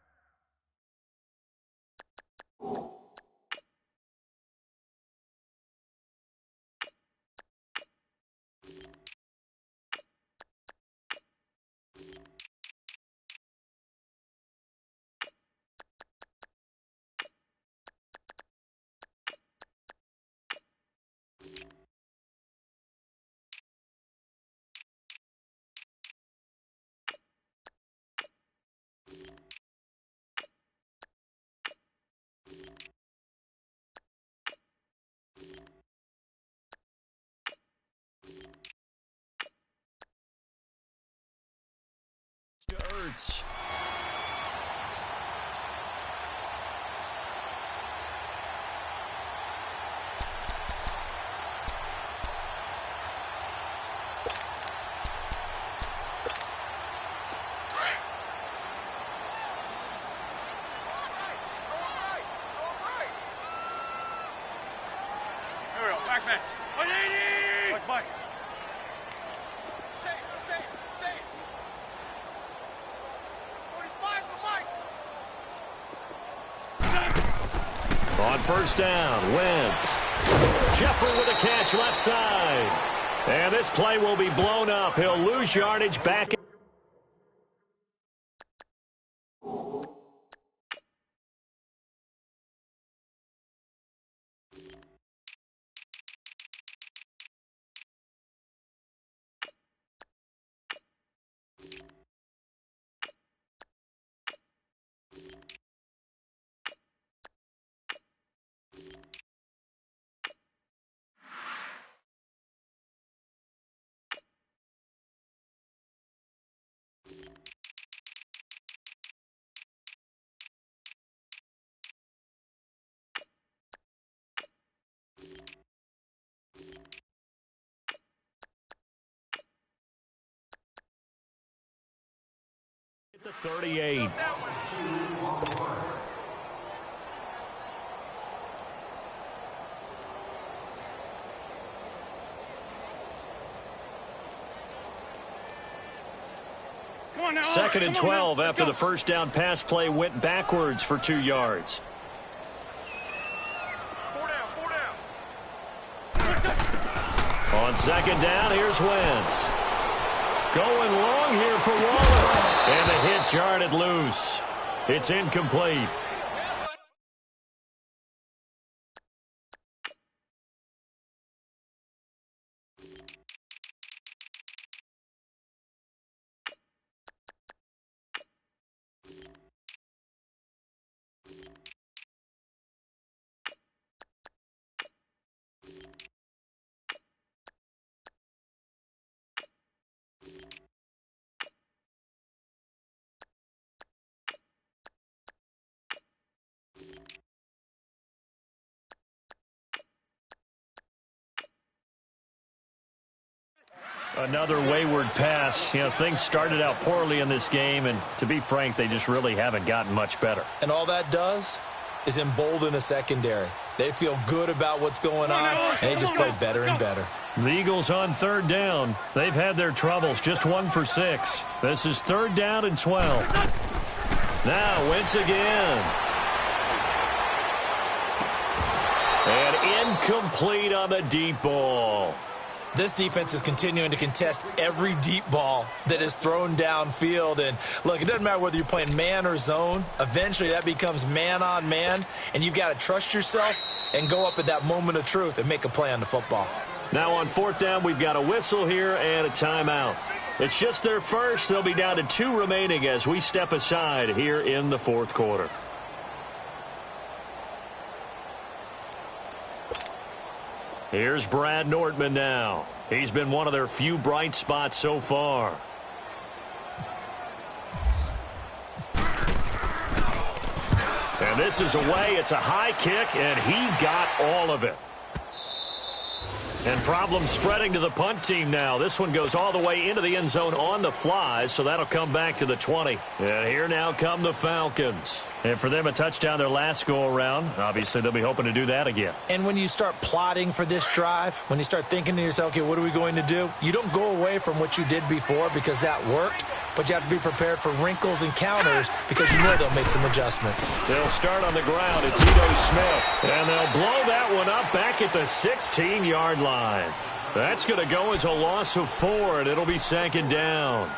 Hurts. On first down, Wentz. Jeffrey with a catch left side. And this play will be blown up. He'll lose yardage back. The 38. Second and 12 after the first down pass play went backwards for 2 yards. On second down, here's Wentz. Going long here for Wallace. And the hit jarred loose. It's incomplete. Another wayward pass. You know, things started out poorly in this game, and to be frank, they just really haven't gotten much better. And all that does is embolden a secondary. They feel good about what's going on, and they just play better and better. The Eagles on third down. They've had their troubles, just 1 for 6. This is 3rd down and 12. Now, Wentz again. And incomplete on the deep ball. This defense is continuing to contest every deep ball that is thrown downfield. And, look, it doesn't matter whether you're playing man or zone. Eventually, that becomes man-on-man, and you've got to trust yourself and go up at that moment of truth and make a play on the football. Now on 4th down, we've got a whistle here and a timeout. It's just their first. They'll be down to 2 remaining as we step aside here in the 4th quarter. Here's Brad Nordman now. He's been one of their few bright spots so far. And this is away. It's a high kick, and he got all of it. And problems spreading to the punt team now. This one goes all the way into the end zone on the fly, so that'll come back to the 20. And here now come the Falcons. And for them, a touchdown their last go-around. Obviously, they'll be hoping to do that again. And when you start plotting for this drive, when you start thinking to yourself, okay, what are we going to do? You don't go away from what you did before because that worked, but you have to be prepared for wrinkles and counters because you know they'll make some adjustments. They'll start on the ground. It's Ito Smith. And they'll blow that one up back at the 16-yard line. That's going to go as a loss of 4, and it'll be 2nd down.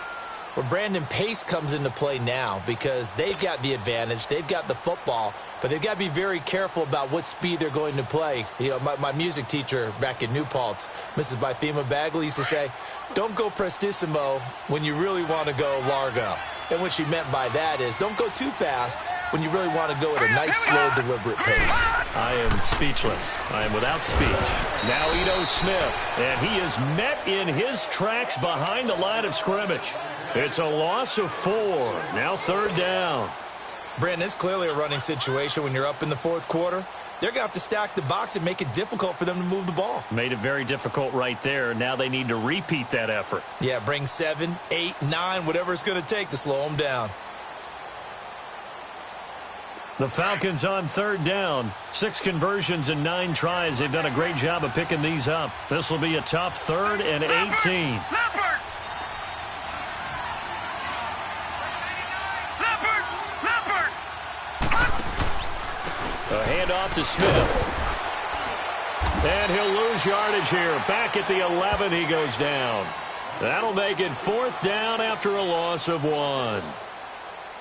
Well, Brandon, pace comes into play now because they've got the advantage. They've got the football, but they've got to be very careful about what speed they're going to play. You know, my music teacher back in New Paltz, Mrs. Bythema Bagley, used to say, don't go prestissimo when you really want to go largo. And what she meant by that is don't go too fast when you really want to go at a nice, slow, deliberate pace. I am speechless. I am without speech. Now Ito Smith, and he is met in his tracks behind the line of scrimmage. It's a loss of 4. Now 3rd down. Brandon, it's clearly a running situation when you're up in the 4th quarter. They're going to have to stack the box and make it difficult for them to move the ball. Made it very difficult right there. Now they need to repeat that effort. Yeah, bring 7, 8, 9, whatever it's going to take to slow them down. The Falcons on 3rd down. 6 conversions and 9 tries. They've done a great job of picking these up. This will be a tough 3rd and 18. A handoff to Smith. And he'll lose yardage here. Back at the 11, he goes down. That'll make it 4th down after a loss of 1.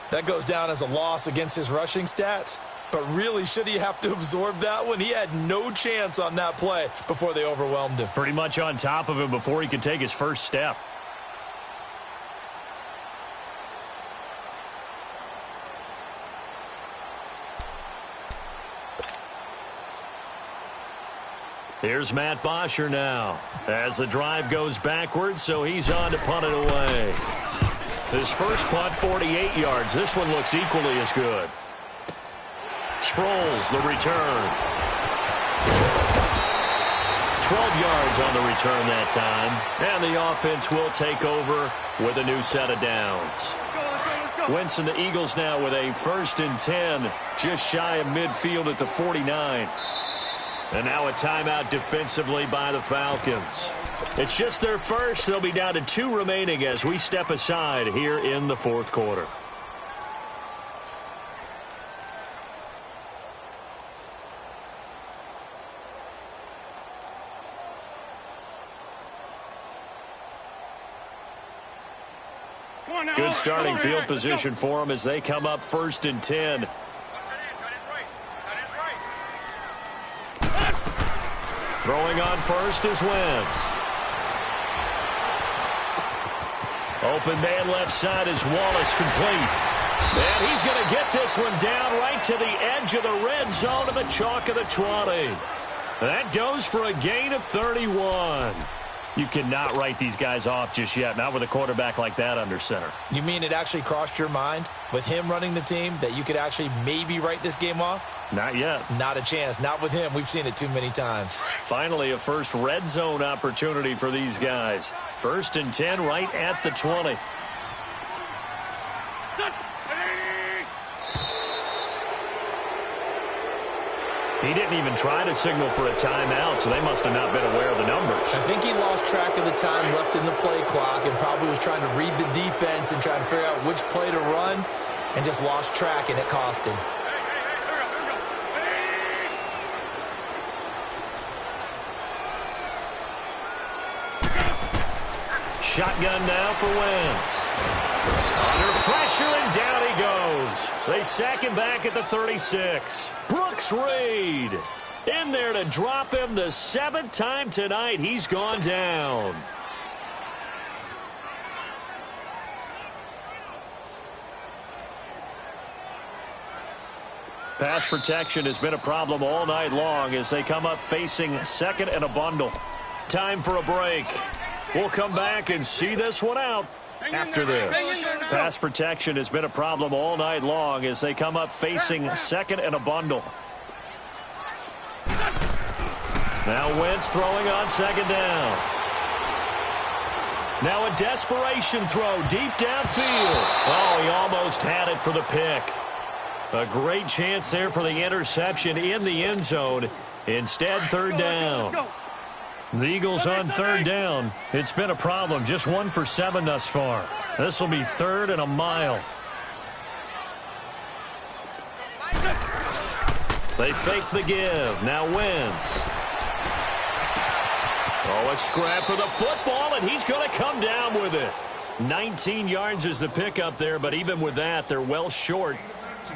That goes down as a loss against his rushing stats. But really, should he have to absorb that one? He had no chance on that play before they overwhelmed him. Pretty much on top of him before he could take his first step. Here's Matt Bosher now as the drive goes backwards, so he's on to punt it away. His first punt, 48 yards. This one looks equally as good. Sproles, the return. 12 yards on the return that time. And the offense will take over with a new set of downs. Wentz and the Eagles now with a 1st and 10, just shy of midfield at the 49. And now a timeout defensively by the Falcons. It's just their first. They'll be down to 2 remaining as we step aside here in the 4th quarter. Good starting field position for them as they come up 1st and 10. Throwing on first is Wentz. Open man left side is Wallace, complete. And he's going to get this one down right to the edge of the red zone of the chalk of the 20. That goes for a gain of 31. You cannot write these guys off just yet, not with a quarterback like that under center. You mean it actually crossed your mind with him running the team that you could actually maybe write this game off? Not yet. Not a chance. Not with him. We've seen it too many times. Finally, a first red zone opportunity for these guys. 1st and 10 right at the 20. He didn't even try to signal for a timeout, so they must have not been aware of the numbers. I think he lost track of the time left in the play clock and probably was trying to read the defense and trying to figure out which play to run and just lost track, and it cost him. Shotgun now for Wentz. Under pressure, and down he goes. They sack him back at the 36. Brooks Reed in there to drop him the 7th time tonight. He's gone down. Pass protection has been a problem all night long as they come up facing 2nd and a bundle. Time for a break. We'll come back and see this one out after this. Pass protection has been a problem all night long as they come up facing 2nd and a bundle. Now Wentz throwing on 2nd down. Now a desperation throw deep downfield. Oh, he almost had it for the pick. A great chance there for the interception in the end zone. Instead, 3rd down. The Eagles on 3rd down. It's been a problem. Just 1 for 7 thus far. This will be 3rd and a mile. They fake the give. Now Wentz. Oh, a scrap for the football, and he's going to come down with it. 19 yards is the pickup there, but even with that, they're well short.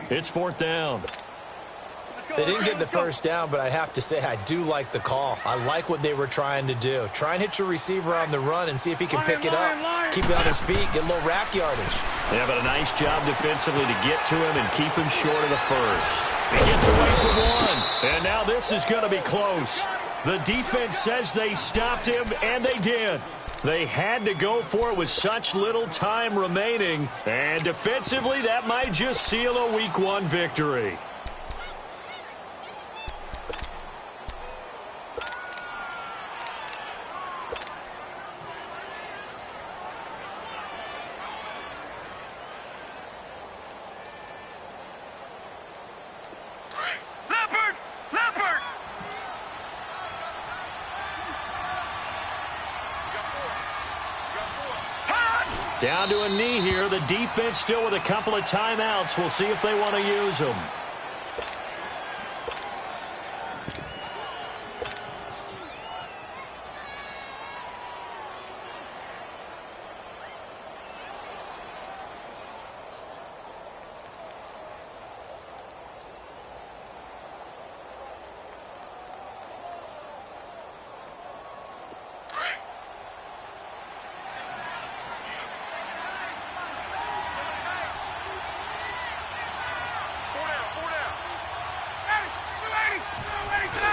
It's 4th down. They didn't get the 1st down, but I have to say I do like the call. I like what they were trying to do. Try and hit your receiver on the run and see if he can pick it up. Keep it on his feet, get a little rack yardage. Yeah, but a nice job defensively to get to him and keep him short of the 1st. He gets away for 1, and now this is going to be close. The defense says they stopped him, and they did. They had to go for it with such little time remaining, and defensively that might just seal a Week 1 victory. Down to a knee here. The defense still with a couple of timeouts. We'll see if they want to use them.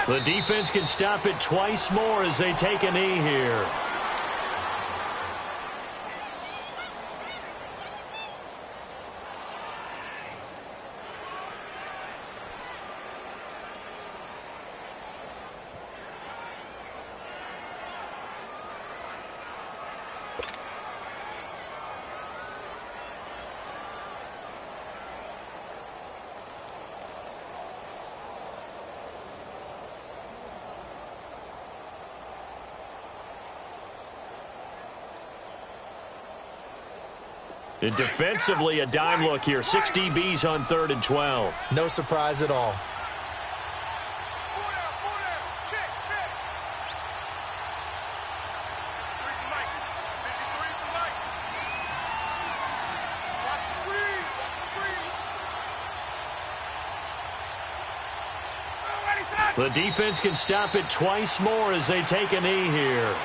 The defense can stop it twice more as they take a knee here. And defensively, a dime look here. 6 DBs on 3rd and 12. No surprise at all. The defense can stop it twice more as they take a knee here.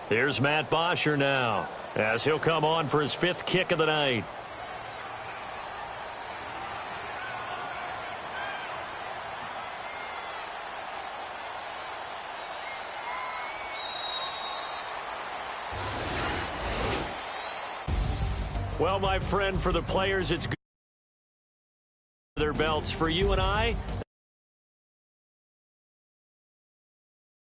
Here's Matt Bosher now, as he'll come on for his 5th kick of the night. Well, my friend, for the players, it's good their belts. For you and I,